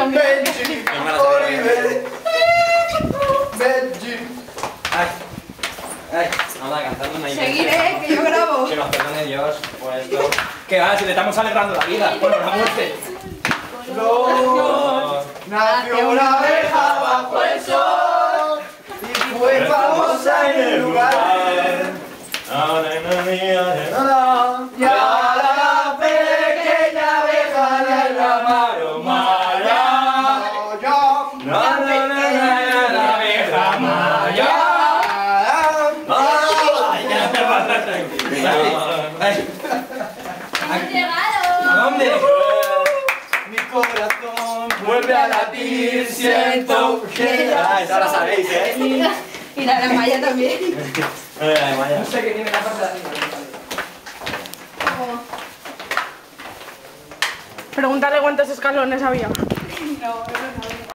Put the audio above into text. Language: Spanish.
lo mismo. Benji, Oliver, Benji. Ay, vamos a cantar una idea. Seguiré, que yo grabo. Que nos perdone Dios por esto. Que va, si le estamos alegrando la vida, bueno, la muerte. No, nació una abeja bajo el sol y fue famosa en el lugar. Y ahora la pequeña abeja la llamaron Maya. La abeja Maya. ¡Hemos llegado! ¿A dónde? Mi corazón vuelve a latir, siento que ya. Esa la sabéis, ¿eh? Y la Maya también. Maya. No sé qué tiene la parte de arriba. Pregúntale cuántos escalones había. No, no, no.